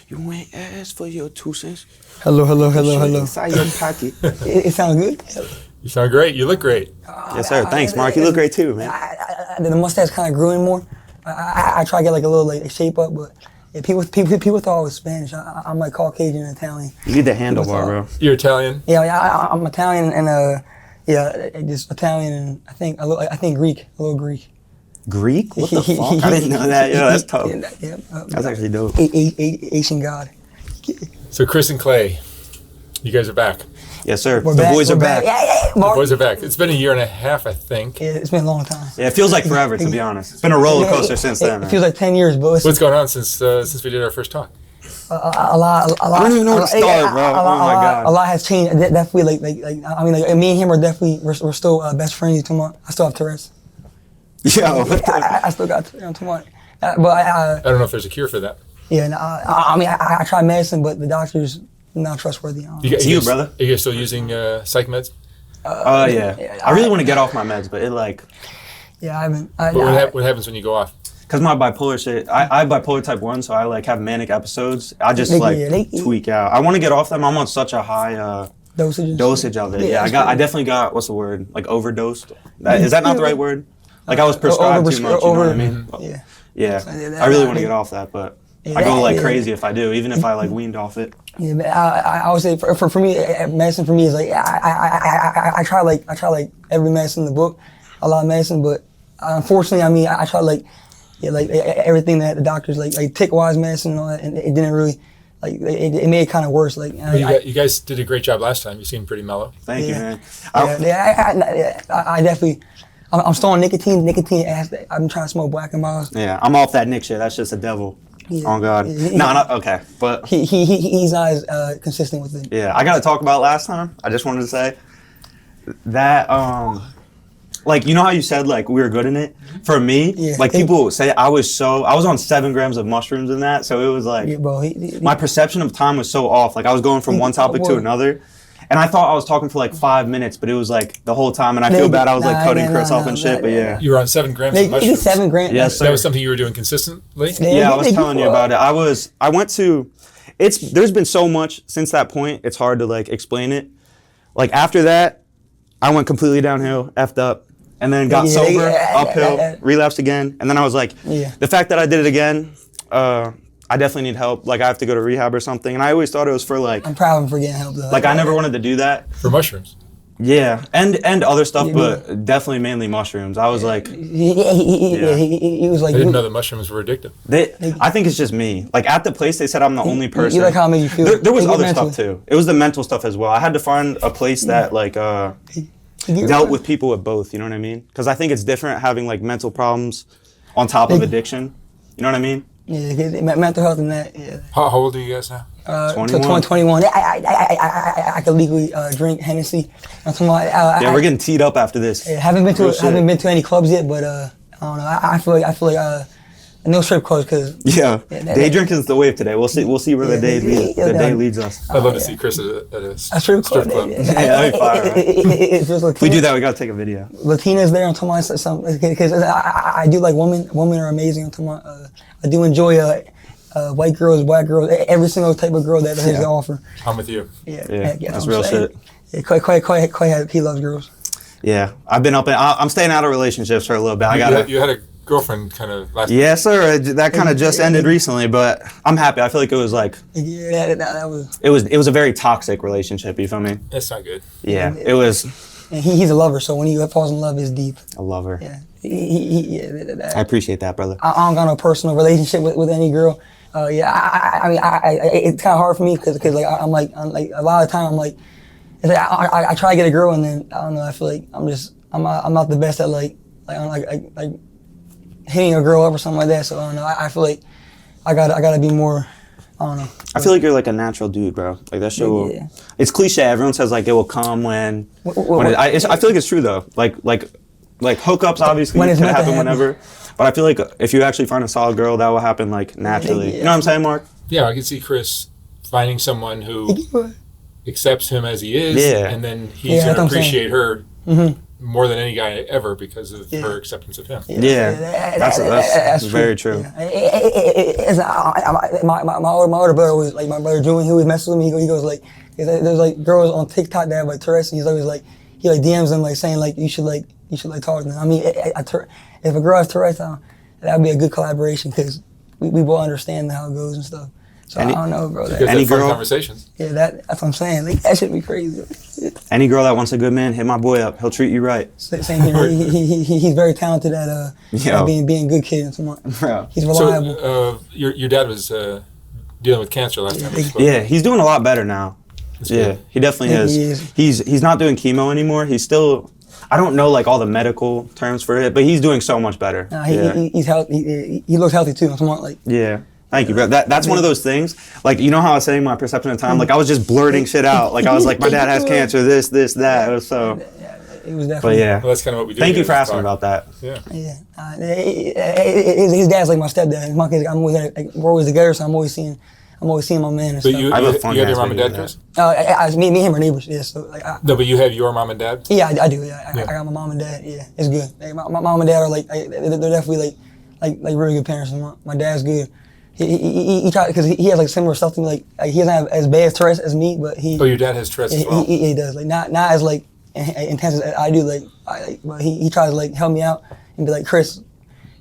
You ain't asked for your 2 cents. Hello. Inside your pocket. It sounds good. You sound great. You look great. Yes, sir. Thanks, Mark. You look great too, man. The mustache kind of grew in more. I try to get like a little like shape up, but yeah, people thought I was Spanish. I'm like Caucasian and Italian. You need the handlebar, bro. You're Italian? Yeah, I'm Italian and just Italian and I think Greek, a little Greek. Greek? What the fuck? I didn't know that. Yo, that's tough. Yeah, That's actually dope. Asian God. So Chris and Clay, you guys are back. Yes, sir. We're the back. boys are back. Yeah. The boys are back. It's been a year and a half, I think. Yeah, it's been a long time. Yeah, it feels like forever, to be honest. It's been a roller coaster since then, It man. feels like 10 years, but What's going on since we did our first talk? a lot. I don't even know where to start, bro. Oh my God. A lot has changed. Definitely, like me and him are definitely we're still best friends. I still have Tourette's. Yo, I still got Tourette's. But I don't know if there's a cure for that. yeah, I tried medicine, but the doctor's not trustworthy. It's you, brother. Are you guys still using psych meds? Yeah. I really want to get off my meds, but it like... Yeah, I haven't. But what happens when you go off? Because my bipolar shit, I have bipolar type 1, so I like have manic episodes. I just tweak out. I want to get off them. I'm on such a high dosage of it. Yeah, I definitely got, what's the word? Like overdosed. Is that not the right word? Like I was prescribed too much, you know what I mean? Yeah. I really want to get off that, but I go like crazy if I do, even if I like weaned off it. Yeah, but I would say for me, medicine for me is like I try like every medicine in the book, a lot of medicine, but unfortunately, I try like everything that the doctors like tic-wise medicine and all that, and it didn't really it made it kind of worse. Like you guys did a great job last time. You seemed pretty mellow. Thank you, man. I definitely. I'm still on nicotine. I'm trying to smoke Black and Miles. Yeah, I'm off that Nick shit. That's just a devil. Yeah. Oh God. Not okay. But he's not as consistent with it. Yeah, I got to talk about last time. I just wanted to say that like you know how you said like we were good in it. For me, like people say I was on 7 grams of mushrooms in that, so it was like my perception of time was so off. Like I was going from one topic to another. And I thought I was talking for like 5 minutes, but it was like the whole time, and I feel bad. I was like cutting Chris off and shit, but yeah. You were on 7 grams of mushrooms. 7 grams. Yes, sir. That was something you were doing consistently? Yeah, I was telling you about it. There's been so much since that point, it's hard to like explain it. Like after that, I went completely downhill, effed up, and then got sober, uphill, relapsed again. And then I was like, the fact that I did it again, I definitely need help. Like I have to go to rehab or something. And I always thought it was for like... I'm proud of him for getting help though. Like I never wanted to do that. For mushrooms? Yeah, and other stuff, but definitely mainly mushrooms. I was like... He was like... I didn't know that mushrooms were addictive. I think it's just me. Like at the place, they said I'm the only person. You like how it made you feel? There was other stuff too. It was the mental stuff as well. I had to find a place that like dealt with people with both, you know what I mean? Because I think it's different having like mental problems on top of addiction. You know what I mean? Yeah, mental health and that. Yeah. How old are you guys now? 21. 21. I could legally drink Hennessy. We're getting teed up after this. Haven't been to any clubs yet, but I don't know. I feel like no strip clubs because day drinking is the wave today. We'll see where the day leads us. I'd love to see Chris at a strip club. That'd be fire. If we do that, we gotta take a video. Latinas there. I'm talking about some because I do like women. Women are amazing. I'm talking about, I do enjoy white girls, black girls, every single type of girl that has to offer. I'm with you. Yeah, that's real shit. Yeah, Clay, he loves girls. Yeah, I'm staying out of relationships for a little bit. You had a girlfriend kind of last time. Yes, sir. That kind of just ended recently, but I'm happy. I feel like it was like... Yeah, that was... It was a very toxic relationship, you feel me? That's not good. Yeah, it was... And he's a lover, so when he falls in love, it's deep. A lover. Yeah. I appreciate that, brother. I don't got no personal relationship with any girl. It's kind of hard for me because like I'm like a lot of the time I'm like I try to get a girl and then I don't know, I feel like I'm not the best at like hitting a girl up or something like that. So I don't know. I feel like I gotta be more. I don't know. I feel like you're like a natural dude, bro. Like that shit will. It's cliche. Everyone says like it will come when. I feel like it's true though. Like hookups obviously can happen whenever. But I feel like if you actually find a solid girl, that will happen like naturally. You know what I'm saying, Mark? Yeah, I can see Chris finding someone who accepts him as he is, and then he's gonna appreciate her more than any guy ever because of her acceptance of him. Yeah, that's very true. My older brother was like, my brother Julian, he always messes with me. He goes like, there's like girls on TikTok that have like Tourette's, and he's always like, he like DMs them like saying like you should talk to them. I mean, if a girl has Tourette's, that would be a good collaboration because we both understand how it goes and stuff. So I don't know, bro. Any girl conversations. Yeah, that's what I'm saying. Like, that should be crazy. Any girl that wants a good man, hit my boy up. He'll treat you right. Same here. He's very talented at being a good kid and so on. He's reliable. So your dad was dealing with cancer last time we spoke. Yeah, he's doing a lot better now. He definitely is. He's not doing chemo anymore. He's still, I don't know like all the medical terms for it, but he's doing so much better. He's healthy. He looks healthy too. Yeah. Thank you, bro. That's one of those things. Like, you know how I was saying my perception of time? Like, I was just blurting shit out. Like, I was like, my dad has cancer, this, that. It was so. It was definitely. But yeah. Well, that's kind of what we do. Thank you for asking about that. Yeah. His dad's like my stepdad. My kids, we're always together, so I'm always seeing my man and but stuff. you have your mom and dad, Chris? Me and him are neighbors. Yeah. So like. No, but you have your mom and dad? Yeah, I do. Yeah, I got my mom and dad. Yeah, it's good. Like, my mom and dad are like they're definitely like really good parents. My dad's good. He tried because he has like similar stuff to me. Like he doesn't have as bad as Tourette's as me, but he. Oh, your dad has Tourette's as well. He does. Like not as like intense as I do. But he tries to like help me out and be like, Chris,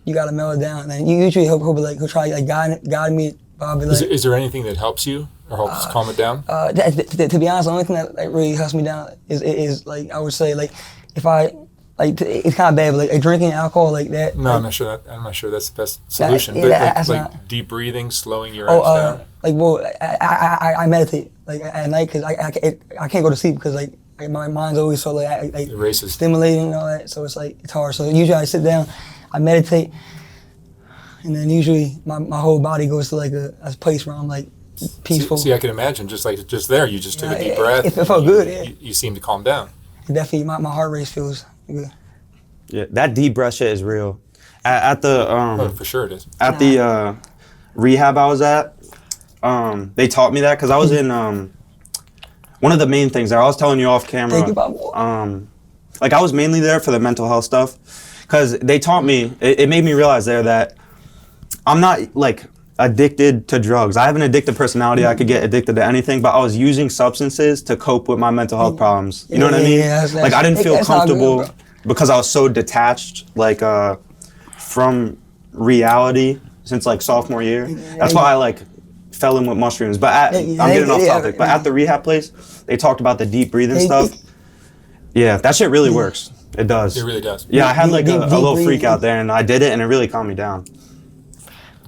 you gotta mellow it down. And then usually he'll try like guide me. But I'll be like, is there anything that helps you or helps calm it down? To be honest, the only thing that like really helps me down is like I would say like if I. Like it's kind of bad, but like drinking alcohol like that. No, I'm not sure that's the best solution. But deep breathing, slowing your arms down. Like I meditate like at night because I can't go to sleep because like my mind's always so like stimulating and all that. So it's hard. So usually I sit down, I meditate, and then usually my whole body goes to like a place where I'm like peaceful. See, I can imagine just there, you just took a deep breath. It felt good. Yeah. You seem to calm down. Definitely, my heart rate feels good. Yeah, that deep breath shit is real. At the for sure it is. At the rehab I was at, they taught me that because I was in one of the main things there. I was telling you off camera. Think about more. Like I was mainly there for the mental health stuff because they taught me. It made me realize there that I'm not like addicted to drugs. I have an addictive personality. I could get addicted to anything, but I was using substances to cope with my mental health problems. You know what I mean? Like I didn't feel comfortable because I was so detached, like from reality since like sophomore year. That's why I like fell in with mushrooms. But I'm getting off topic. But at the rehab place, they talked about the deep breathing stuff. Yeah, that shit really works. It does. It really does. Yeah, I had like a little freak out there, and I did it, and it really calmed me down.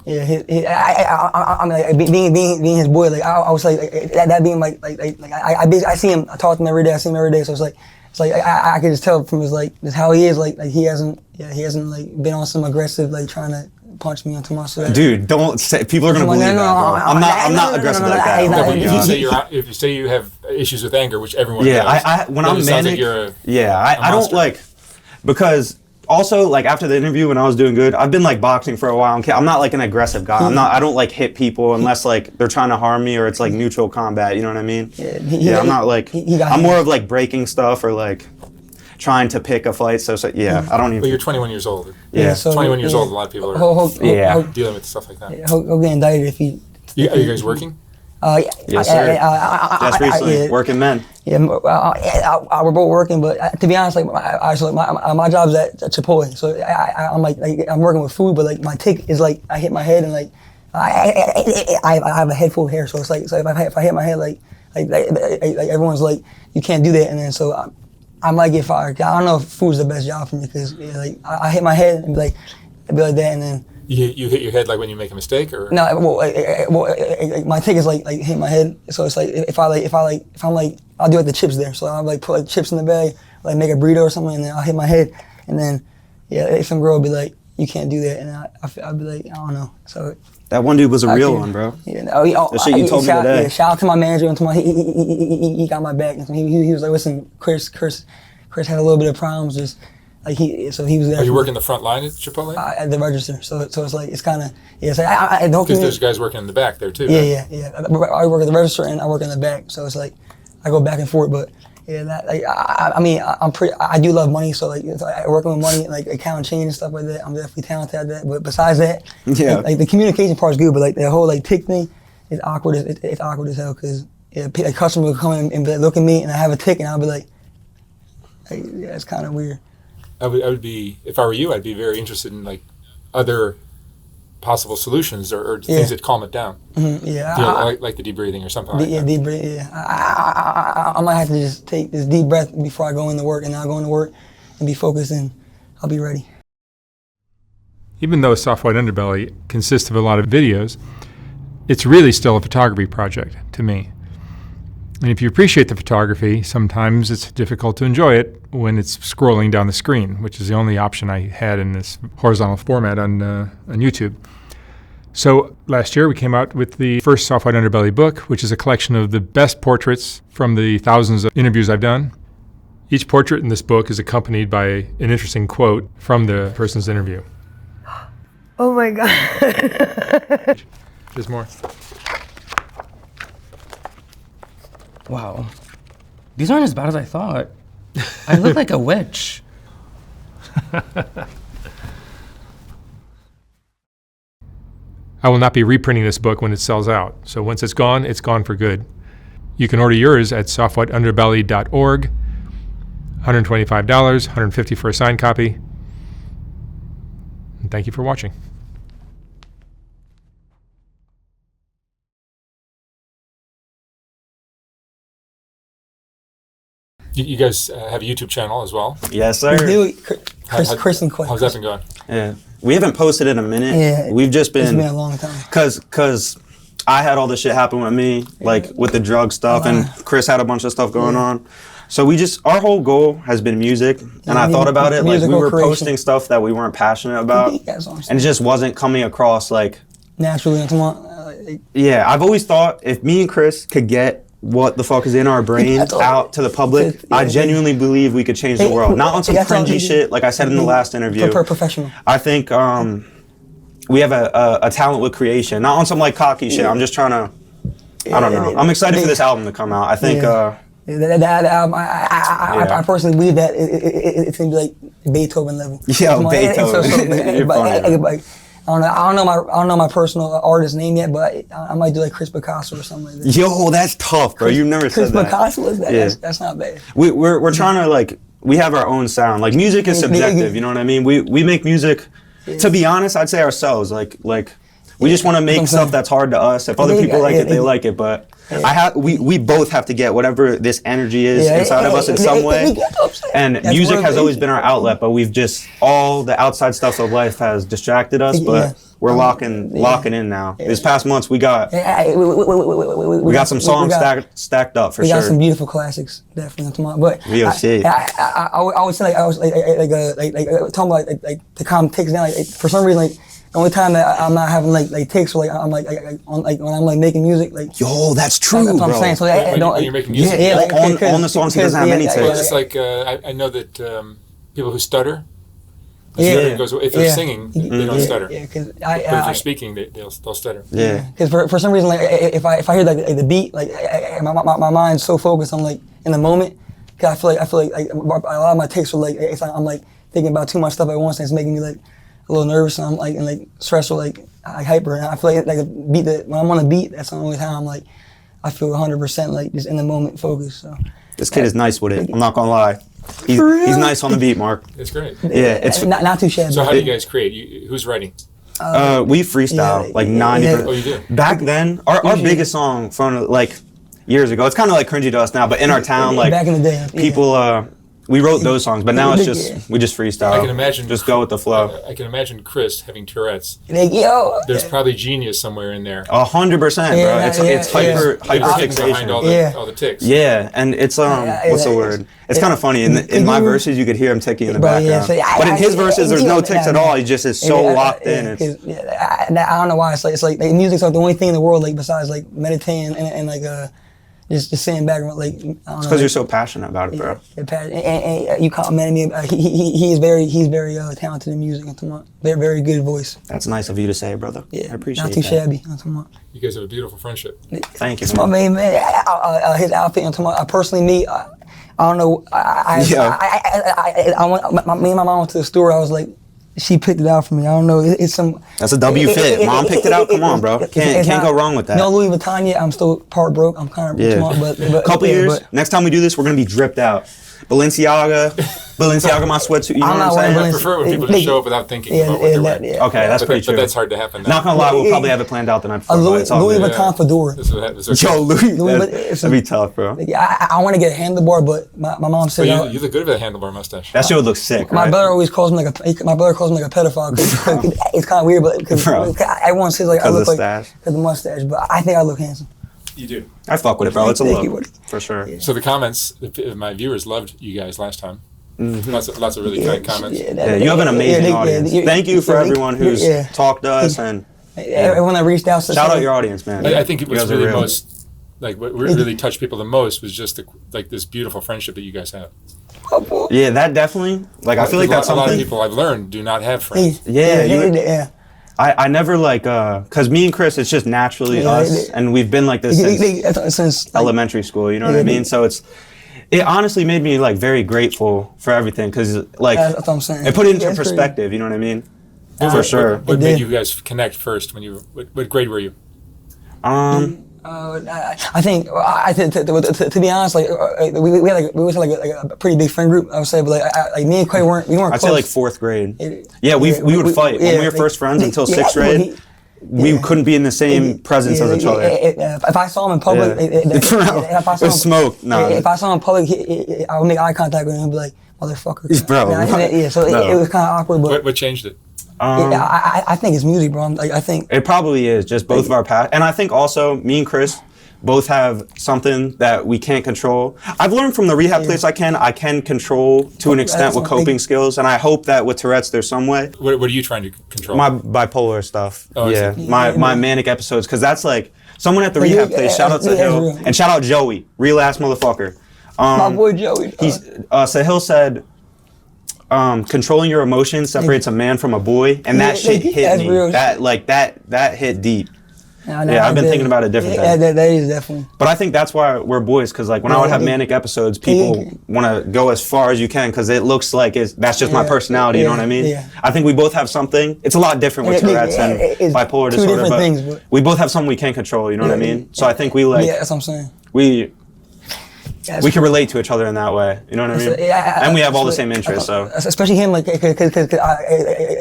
Yeah, I mean, like, being his boy, like I was like that being like I see him, I talk to him every day, I see him every day, so it's like I could just tell from his like just how he is, like he hasn't like been on some aggressive like trying to punch me into my soul. Dude, don't say, people are gonna believe that, bro. I'm not aggressive like that. No, but if you say you have issues with anger, which everyone does. Yeah, when I'm manic, I don't like, because also, like, after the interview when I was doing good, I've been like boxing for a while. I'm not like an aggressive guy. I don't like hit people unless like they're trying to harm me or it's like neutral combat, you know what I mean? I'm not like, I'm more of like breaking stuff or like trying to pick a fight. So I don't even. But you're 21 years old. Yeah. So 21 years old, a lot of people are dealing with stuff like that. He'll get indicted if he. Are you guys working? Yes, sir. Just recently, working men. Yeah, we're both working, but to be honest, like my job's at Chipotle, so I'm working with food, but like my tic is like I hit my head and like I have a head full of hair, so it's like if I hit my head like everyone's like you can't do that, and then so I might get fired. I don't know if food's the best job for me because like I hit my head and be like that, and then. You hit your head like when you make a mistake, or no? Well, my tic is like hit my head. So it's like if I'm like I'll do like the chips there. So I'll like put like chips in the bag, like make a burrito or something, and then I'll hit my head, and then if some girl will be like, you can't do that, and I'll be like, I don't know. So that one dude was a real one, bro. Yeah, the shit you told me today. Yeah, shout out to my manager and to my he got my back. And so he was like, listen, Chris had a little bit of problems just. Like he was there. Are you working the front line at Chipotle? At the register, so it's like it's kind of It's like I don't. Because there's guys working in the back there too. Yeah. I work at the register and I work in the back, so it's like I go back and forth. But Yeah, that, like, I mean, I do love money, so like working with money, like account change and stuff like that, I'm definitely talented at that. But besides that, like the communication part is good, but like the whole like tick thing is awkward. It's awkward as hell because a customer will come in and be like, look at me, and I have a tick, and I'll be like yeah, it's kind of weird. I would be, if I were you, I'd be very interested in like other possible solutions or things that calm it down. Mm-hmm, yeah, you know, like the deep breathing or something like that. Yeah, deep breathing. Yeah, I might have to just take this deep breath before I go into work, and I'll go into work and be focused, and I'll be ready. Even though Soft White Underbelly consists of a lot of videos, it's really still a photography project to me. And if you appreciate the photography, sometimes it's difficult to enjoy it when it's scrolling down the screen, which is the only option I had in this horizontal format on YouTube. So last year we came out with the first Soft White Underbelly book, which is a collection of the best portraits from the thousands of interviews I've done. Each portrait in this book is accompanied by an interesting quote from the person's interview. Oh my God. There's more. Wow. These aren't as bad as I thought. I look like a witch. I will not be reprinting this book when it sells out. So once it's gone for good. You can order yours at softwhiteunderbelly.org. $125, $150 for a signed copy. And thank you for watching. You guys have a YouTube channel as well? Yes, sir. We do. Chris and Quay. How's that been going? Yeah. We haven't posted in a minute. Yeah. We've just been... It's been a long time. Cause I had all this shit happen with me, like with the drug stuff, and Chris had a bunch of stuff going on. So our whole goal has been music, and I thought about it, like we were posting stuff that we weren't passionate about, and it just wasn't coming across like... Naturally. Yeah, I've always thought if me and Chris could get what the fuck is in our brain out to the public, I genuinely believe we could change the world. Not on some cringy shit, like I said in the last interview. Professional. I think we have a talent with creation, not on some like cocky shit. I'm just trying to, I don't know. I'm excited for this album to come out. I think... That album, I personally believe that it's gonna be like Beethoven level. Yeah, Beethoven. I don't know my personal artist name yet, but I might do like Chris Picasso or something like that. Yo, that's tough, bro. You've never said that. Chris Picasso is that. Yeah. That's not bad. We're trying to like, we have our own sound. Like music is subjective, you know what I mean? We make music. To be honest, I'd say ourselves. Like we just want to make stuff that's hard to us. If other people like it, they like it. But we both have to get whatever this energy is inside of us in some way. And music has always been our outlet, but we've just, all the outside stuff of life has distracted us, but we're locking in now. These past months we got some songs stacked up for sure. We got some beautiful classics, definitely. But I would say talking about like to calm tics down. Like, for some reason, like the only time that I'm not having like tics, or like I'm like when I'm like making music, like yo, that's true, that's what I'm saying. So when you're making music, on the songs he doesn't have any tics. It's like I know that people who stutter. If they're singing, they don't stutter. Yeah, but if they're speaking, they'll stutter. Yeah, because for some reason, like if I hear like the beat, like my mind's so focused on like in the moment. Cause I feel like a lot of my tics are like I'm like thinking about too much stuff at once, and it's making me like a little nervous, and I'm like stressful, like hyper. And I feel like a beat that when I'm on a beat, that's the only time I'm like I feel 100% like just in the moment focused. So this kid is nice with it. I'm not gonna lie. He's nice on the beat, Mark. It's great. Yeah, it's not too shabby. So how do you guys create? Who's writing? We freestyle like 90%. Oh, you do? Back then, our biggest song from like years ago. It's kind of like cringy to us now, but in our town, like back in the day, people. We wrote those songs, but now it's just we just freestyle. I can imagine just go with the flow. I can imagine Chris having Tourette's. There's probably genius somewhere in there. 100%, bro. It's hyper fixation. All the tics. Yeah, and it's what's the word? It's kind of funny. In my verses, you could hear him ticking in the background. But in his verses, there's no tics at all. He just is so locked in. I don't know why. It's like music's like the only thing in the world like besides like meditating and like just sitting back and like I don't know. It's because you're so passionate about it, bro. And you complimented me. He's very talented in music. Very good voice. That's nice of you to say, brother. Yeah, I appreciate not too that. shabby. You guys have a beautiful friendship. Thank you. Man, his outfit. Personally, me, I I don't know. Me and my mom went to the store. I was like, she picked it out for me. I don't know. It's some. That's a W fit. Mom picked it out. Come on, bro. Can't go wrong with that. No Louis Vuitton yet. I'm still part broke. I'm kind of smart, but couple years. Next time we do this, we're gonna be dripped out. Balenciaga, my sweatsuit. You know what I'm saying? I prefer when people just show up without thinking about what they're wearing. Okay, that's pretty true. But that's hard to happen. Not gonna lie, we'll probably have it planned out the night before. Louis Vuitton fedora. Yo, Louis, that'd be tough, bro. I want to get a handlebar, but my mom said you look good with a handlebar mustache. That shit would look sick. My brother always calls me like a pedophile. It's kind of weird, but because everyone says like I look like because the mustache, but I think I look handsome. You do. I fuck with it, bro. It's a look, for sure. Yeah. So the comments, my viewers loved you guys last time. Mm-hmm. Lots of really kind comments. You have an amazing audience. Thank you for everyone who's talked to us and everyone that reached out. Shout out your audience, man. I think it was really most, like what really touched people the most was just this beautiful friendship that you guys have. Yeah, that definitely. Like I feel like that's something. A lot of people I've learned do not have friends. Yeah. I never cause me and Chris, it's just naturally us, and we've been like this since elementary school. You know what I mean? So it honestly made me like very grateful for everything, cause like that's what I'm saying. It put it into perspective. You know what I mean? For sure. What made you guys connect first when what grade were you? I think to be honest, like we was like a pretty big friend group. I would say, but like me and Quay weren't close. I'd say like 4th grade. We would fight when we were first friends until 6th grade. We couldn't be in the same presence as each other. If I saw him in public, if I saw him, smoke. No. If I saw him in public, I would make eye contact with him and be like, "Motherfucker." Bro. So it was kind of awkward. But what changed it? I think it's music, bro. I think it probably is just both of our paths, and I think also me and Chris both have something that we can't control. I've learned from the rehab place I can control to an extent with coping skills, and I hope that with Tourette's there's some way. What are you trying to control? My bipolar stuff. My manic episodes, because that's like someone at the rehab place. Shout out to Hill and shout out Joey, real ass motherfucker. My boy Joey. Sahil said. Controlling your emotions separates a man from a boy, and that shit hit me. That hit deep. I've been thinking about it different. That is definitely. But I think that's why we're boys, because like when I would have manic episodes, people want to go as far as you can because it looks like that's just my personality. You know what I mean? Yeah. I think we both have something. It's a lot different with Tourette's and bipolar disorder, but we both have something we can't control. You know what I mean? So I think we like. Yeah, that's what I'm saying. We can relate to each other in that way, you know what I mean? And we have all the same interests, so. Especially him, like, cause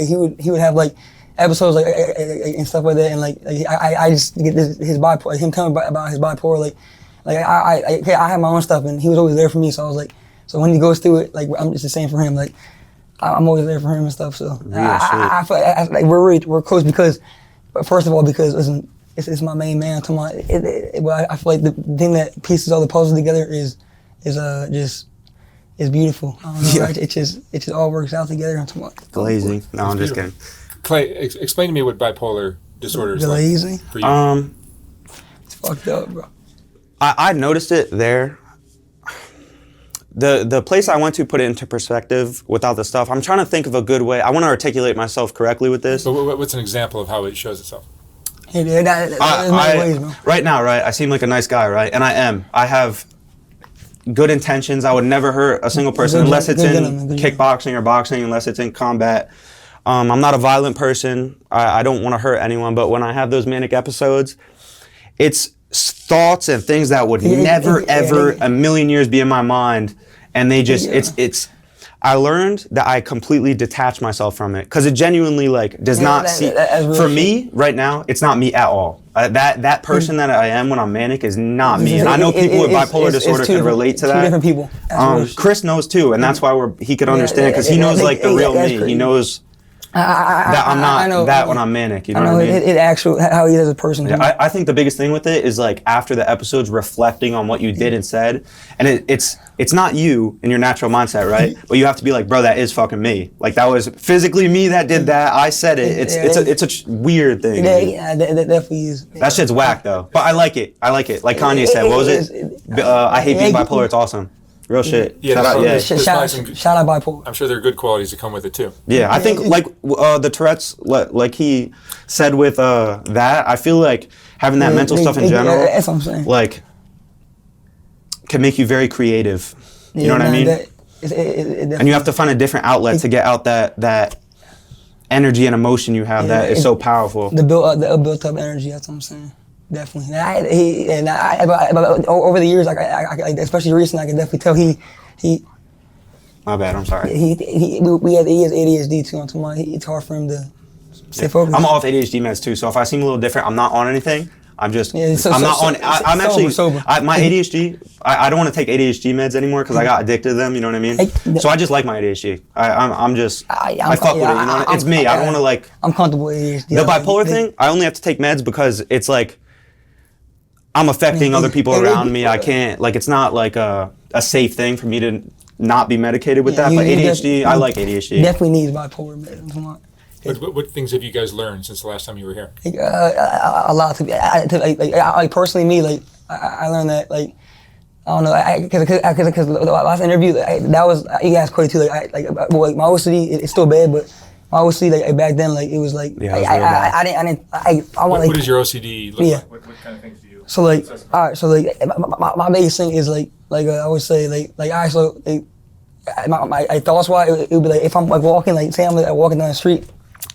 he would have like episodes like and stuff like that, and like I just get his bipolar, him telling me about his bipolar, I have my own stuff, and he was always there for me, so I was like, so when he goes through it, like I'm just the same for him, like I'm always there for him and stuff, so. I feel like we're close because, first of all, because listen, it's my main man. But I feel like the thing that pieces all the puzzle together is beautiful. I don't know, it just all works out together. Glazing. No, I'm just kidding. Clay, explain to me what bipolar disorder is glazing? Like for you. It's fucked up, bro. I noticed it there. The place I went to put it into perspective without the stuff. I'm trying to think of a good way. I want to articulate myself correctly with this. So what's an example of how it shows itself? Hey, right now, I seem like a nice guy, right? And I am. I have good intentions. I would never hurt a single person unless it's in kickboxing or boxing, unless it's in combat. I'm not a violent person. I don't want to hurt anyone. But when I have those manic episodes, it's thoughts and things that would never, ever, a million years be in my mind. And they just, I learned that I completely detach myself from it because it genuinely does not see. For me right now, it's not me at all. That person that I am when I'm manic is not me. And I know people with bipolar disorder can relate to that. Two different people. Chris knows too, and that's why he could understand because he knows like the real me. He knows that I'm not that when I'm manic. You know what I mean? It actually how he is as a person. Yeah, I think the biggest thing with it is like after the episodes, reflecting on what you did and said, and it's not you in your natural mindset, right? But you have to be like, bro, that is fucking me. Like that was physically me that did that. I said it. It's a weird thing. Yeah, that definitely is. That shit's whack though, but I like it. Like Kanye said, what was it? I hate being bipolar. It's awesome. Real shit. Yeah, shout out bipolar. I'm sure there are good qualities that come with it too. Yeah, I think like the Tourette's, like he said with that, I feel like having that mental stuff in general, that's what I'm saying. like, can make you very creative. You know what I mean? And you have to find a different outlet to get out that energy and emotion you have that is so powerful. The built up energy. That's what I'm saying. Definitely. Over the years, especially recently, I can definitely tell he. My bad. I'm sorry. He has ADHD too. It's hard for him to stay focused. I'm off ADHD meds too, so if I seem a little different, I'm not on anything. I'm just, I'm not on, I'm actually, sober. My ADHD, I don't want to take ADHD meds anymore because I got addicted to them, you know what I mean? So I just like my ADHD. I fuck with it, you know? It's me, I don't want to like. I'm comfortable with ADHD. The bipolar thing, I only have to take meds because it's like, I'm affecting other people around me. I can't, like, it's not like a safe thing for me to not be medicated with that, but ADHD, I like ADHD. Definitely needs bipolar meds. What things have you guys learned since the last time you were here? A lot. Personally, me, like, I learned that, like, I don't know, because the last interview, that was, you guys quite too, like my OCD, it's still bad, but my OCD, like, back then, like, it was like, I want, like. What does your OCD look like? What kind of things do you? So, like, all right, so, like, my biggest thing is, like I would say, all right, so, like, my thoughts wise, it would be like, if I'm, like, walking, like, say I'm, like, walking down the street,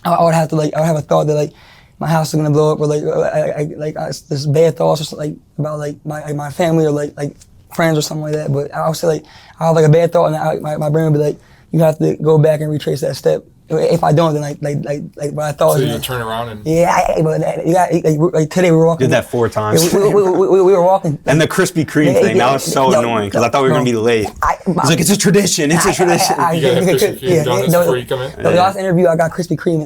I would have a thought that, like, my house is gonna blow up, or this bad thoughts, or something, like, about, like, my family, or like friends or something like that. But I would say, like, I have, like, a bad thought, and my brain would be like, you have to go back and retrace that step. If I don't, then like what I thought. So was you turn around and. Yeah, but like today we were walking. Did that 4 times. We were walking. And the Krispy Kreme thing, that was so annoying because I thought we were gonna be late. It's like, it's a tradition. It's a tradition. You gotta have Krispy Kreme donuts before you come in. The last interview, I got Krispy Kreme.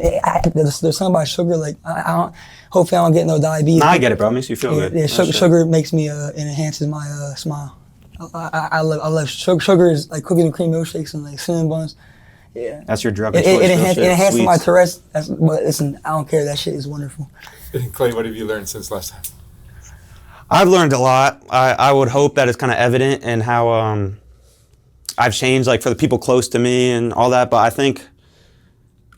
There's something about sugar. Like, I don't. Hopefully, I don't get no diabetes. Nah, I get it, bro. It makes you feel good. Yeah, sugar makes me it enhances my smile. I love sugar. Sugar is like cookies and cream milkshakes and like cinnamon buns. Yeah. That's your drug. It enhances my Tourette's. But listen, I don't care. That shit is wonderful. Clay, what have you learned since last time? I've learned a lot. I would hope that it's kind of evident in how I've changed, like, for the people close to me and all that. But I think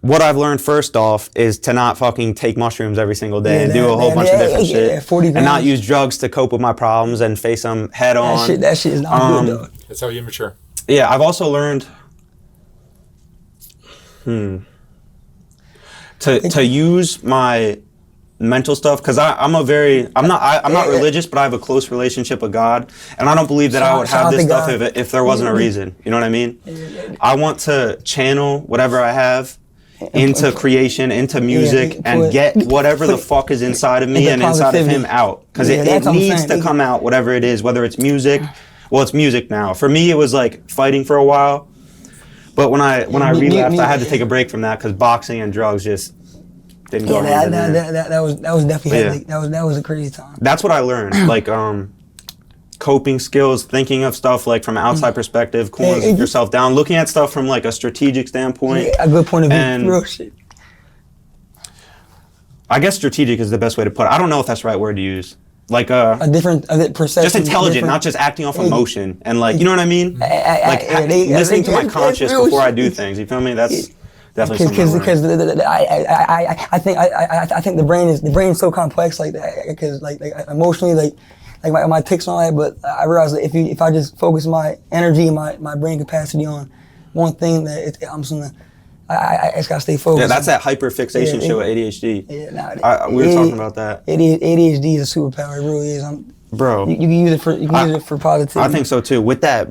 what I've learned first off is to not fucking take mushrooms every single day and do a whole bunch of different shit. 40 and not use drugs to cope with my problems and face them head on. That shit is not good, though. That's how you mature. Yeah, I've also learned to use my mental stuff, because I'm not religious, but I have a close relationship with God, and I don't believe that I would have this stuff if there wasn't a reason. You know what I mean? I want to channel whatever I have into creation, into music, and get whatever the fuck is inside of me and inside of him out, because it needs to come out, whatever it is, whether it's music. Well, it's music now. For me, it was like fighting for a while. But when I relapsed, I had to take a break from that because boxing and drugs just didn't go. Yeah, that was definitely that was a crazy time. That's what I learned, like coping skills, thinking of stuff like from an outside perspective, cooling yourself down, looking at stuff from like a strategic standpoint. Yeah, a good point of view. Real shit. I guess strategic is the best way to put it. I don't know if that's the right word to use. Like a different perception. Just intelligent, not just acting off emotion, and like, you know what I mean? Listening to my conscience before I do things. You feel me? That's definitely something. Because I think the brain is so complex, like that, because like emotionally, like my tics and all that. But I realize that if I just focus my energy and my brain capacity on one thing, that I'm just gonna. I just gotta stay focused. Yeah, that's that hyperfixation shit with ADHD. Yeah, we were talking about that. ADHD is a superpower. It really is. Bro, you can use it for positivity. I think so too. With that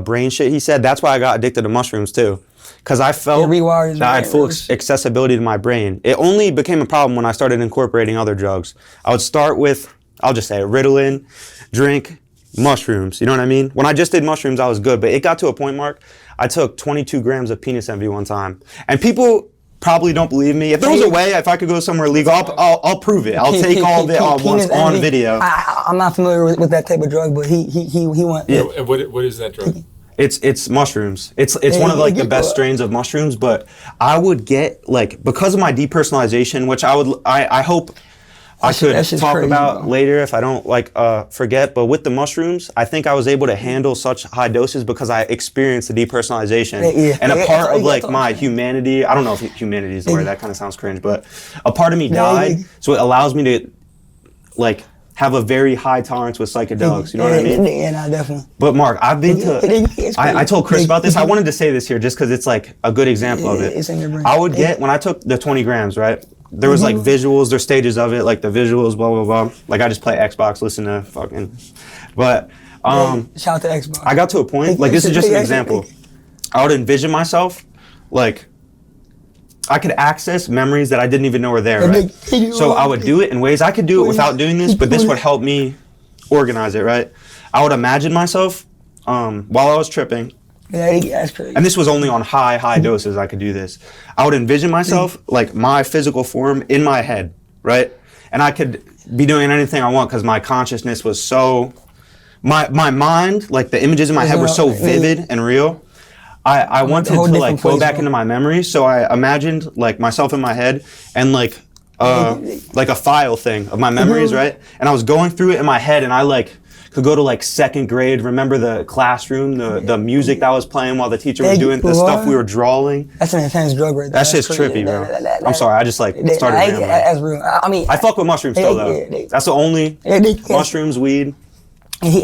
brain shit he said, that's why I got addicted to mushrooms too, because I felt that I had full accessibility to my brain. It only became a problem when I started incorporating other drugs. I would start with, I'll just say it, Ritalin, drink, mushrooms. You know what I mean? When I just did mushrooms, I was good, but it got to a point, Mark, I took 22 grams of penis envy one time. And people probably don't believe me. If there was a way, if I could go somewhere legal, I'll prove it. I'll take all of it once on video. I'm not familiar with that type of drug, but he went. Yeah. What is that drug? It's mushrooms. It's one of like the best strains of mushrooms, but I would get, like, because of my depersonalization, which I hope I could talk about later if I don't forget, but with the mushrooms, I think I was able to handle such high doses because I experienced the depersonalization. And a part of like my humanity, I don't know if humanity is the word, that kind of sounds cringe, but a part of me died, so it allows me to like have a very high tolerance with psychedelics. You know what I mean? Yeah, no, definitely. But Mark, I've been to. I told Chris about this. I wanted to say this here just because it's like a good example of it. It's in your brain. I would get when I took the 20 grams, right? There was like visuals, there's stages of it, like the visuals, blah blah blah. Like I just play Xbox, listen to fucking. But shout out to Xbox. I got to a point. Like this is just an example. I would envision myself, like. I could access memories that I didn't even know were there, right? So I would do it in ways I could do it without doing this, but this would help me organize it, right? I would imagine myself while I was tripping, Yeah, that's crazy. and this was only on high doses I could do this. I would envision myself like my physical form in my head, right? And I could be doing anything I want because my consciousness was so, my mind, like the images in my head were so vivid and real. I wanted to like go back into my memories, so I imagined like myself in my head and like a file thing of my memories, right? And I was going through it in my head, and I like could go to like second grade, remember the classroom, the music that was playing while the teacher was doing the stuff we were drawing. That's an intense drug right there. That's just trippy, bro. I'm sorry, I just like started rambling. That's real. I mean, I fuck with mushrooms still though. That's the only mushrooms, weed. He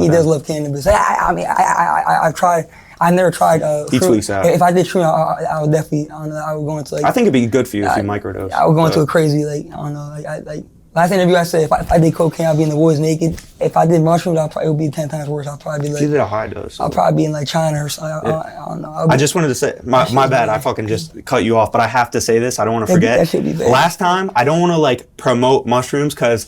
does love cannabis. I've tried. I never tried. He tweaks out. If I did shrooms, I would definitely. I don't know. I would go into like. I think it'd be good for you if you microdose. I would go into a crazy like. I don't know. Like last interview I said if I did cocaine I'd be in the woods naked. If I did mushrooms it would be 10 times worse. I'd probably be like. You did a high dose. I'll probably be in like China or something. I don't know. I just wanted to say my bad. I fucking just cut you off, but I have to say this. I don't want to forget. That should be bad. Last time I don't want to like promote mushrooms because.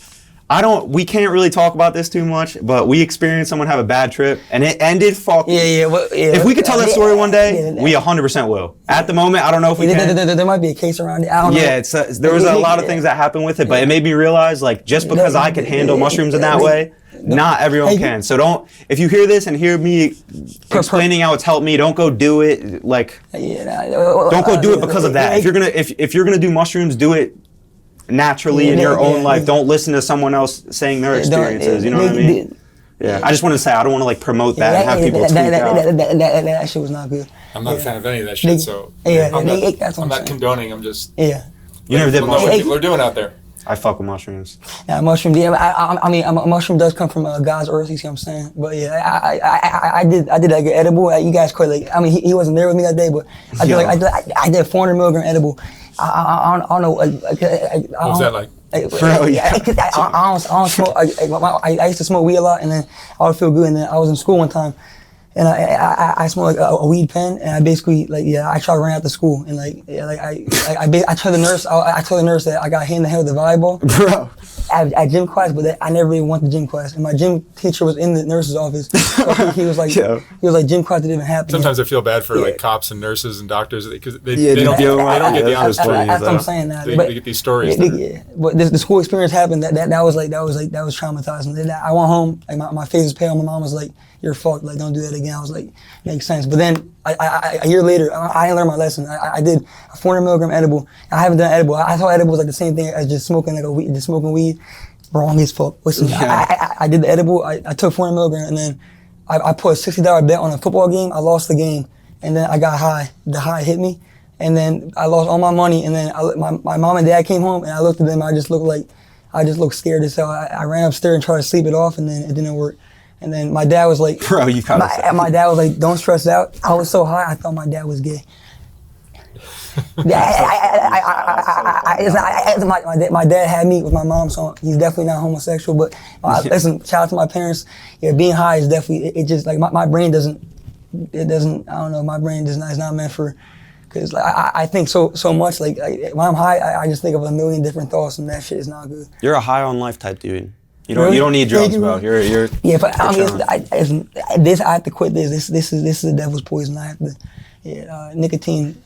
We can't really talk about this too much, but we experienced someone have a bad trip, and it ended fucking. If we could tell that story one day, we 100% will. At the moment, I don't know if we can. There might be a case around it. I don't know. Yeah, there was a lot of things that happened with it, but it made me realize, like, just because I could handle mushrooms in that way, not everyone can. So if you hear this and hear me explaining how it's helped me, don't go do it. Like, don't go do it because of that. If you're gonna do mushrooms, do it naturally in your own life. Don't listen to someone else saying their experiences. You know what I mean? Yeah. I just want to say I don't want to like promote that and have people tweak out. That shit was not good. I'm not a fan of any of that shit. So I'm not condoning. I'm just. Yeah. You never did mushrooms. What people are doing out there. I fuck with mushrooms. Yeah, mushroom. Yeah, I mean, a mushroom does come from God's earth. You see what I'm saying? But yeah, I did like an edible. You guys quite like. I mean, he wasn't there with me that day, but I did 400 milligram edible. I don't know. What was that like? I don't smoke. I used to smoke weed a lot, and then I would feel good. And then I was in school one time, and I smoked like a weed pen, and I basically I tried to run out the school, and I told the nurse that I got hit in the head with a volleyball. Bro. At gym class, but I never really went to gym class. And my gym teacher was in the nurse's office. So he was like, gym class didn't even happen. Sometimes I feel bad for like cops and nurses and doctors because they don't get the honest stories. That's what I'm saying. They get these stories. But the school experience happened. That was traumatizing. I went home. Like my face was pale. My mom was like, "You're fucked. Like don't do that again." I was like, "Makes sense." But then a year later, I learned my lesson. I did a 400 milligram edible. I haven't done edible. I thought edible was like the same thing as just smoking weed. Wrong as fuck. Listen, I did the edible. I took 400 milligram, and then I put a $60 bet on a football game. I lost the game, and then I got high. The high hit me, and then I lost all my money. And then my mom and dad came home, and I looked at them. I just looked scared as hell. I ran upstairs and tried to sleep it off, and then it didn't work. And then my dad was like, "Bro, you gotta." My dad was like, "Don't stress out." I was so high, I thought my dad was gay. My dad had me with my mom, so he's definitely not homosexual. But listen, shout out to my parents. Yeah, being high is definitely it just like my brain doesn't. It doesn't. I don't know. My brain is not meant for. Because like, I think so much. Like when I'm high, I just think of a million different thoughts, and that shit is not good. You're a high on life type dude. You don't need drugs, bro. You're yeah, but I mean, I have to quit this. This is the devil's poison. I have to. Nicotine.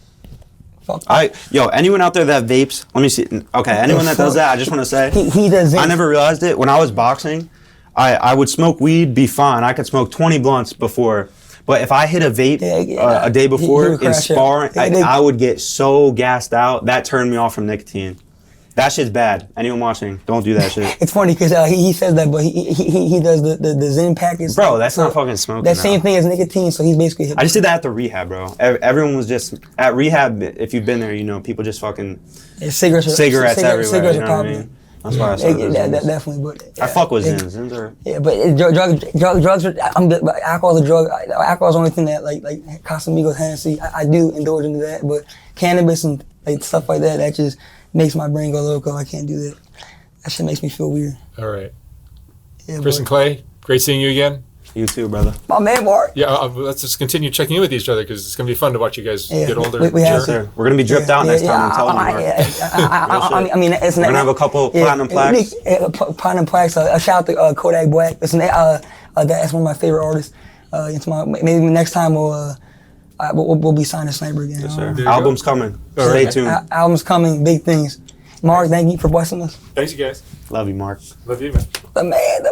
Anyone out there that vapes, let me see. Okay, anyone that does that, I just want to say, he does. I never realized it. When I was boxing, I would smoke weed, be fine. I could smoke 20 blunts before. But if I hit a vape a day before in sparring, I would get so gassed out. That turned me off from nicotine. That shit's bad. Anyone watching, don't do that shit. It's funny because he says that, but he does the Zen package. Bro, that's not fucking smoking. That same thing as nicotine, so he's basically. I just did that at the rehab, bro. Everyone was just at rehab. If you've been there, you know people just fucking. Cigarettes everywhere. Cigarettes are popular. That's why I started. Definitely, but I fuck with Zins. Zins are. Yeah, but drugs are. But alcohol's a drug. Alcohol's the only thing that like Casamigos, Hennessy. I do indulge into that, but cannabis and like stuff like that just makes my brain go loco. I can't do that. That shit makes me feel weird. All right. Yeah, Chris and Clay, great seeing you again. You too, brother. My man, Mark. Yeah, let's just continue checking in with each other because it's going to be fun to watch you guys get older. We have to. We're going to be dripped out next time. I'm telling you, I mean, it's we're going to have a couple platinum plaques. Platinum plaques. A shout out to Kodak Black. That's one of my favorite artists. Maybe next time we'll be signing Sniper again. Yes, sir. Album's coming. Stay tuned. Album's coming. Big things. Mark, thank you for blessing us. Thanks, you guys. Love you, Mark. Love you, man. The man.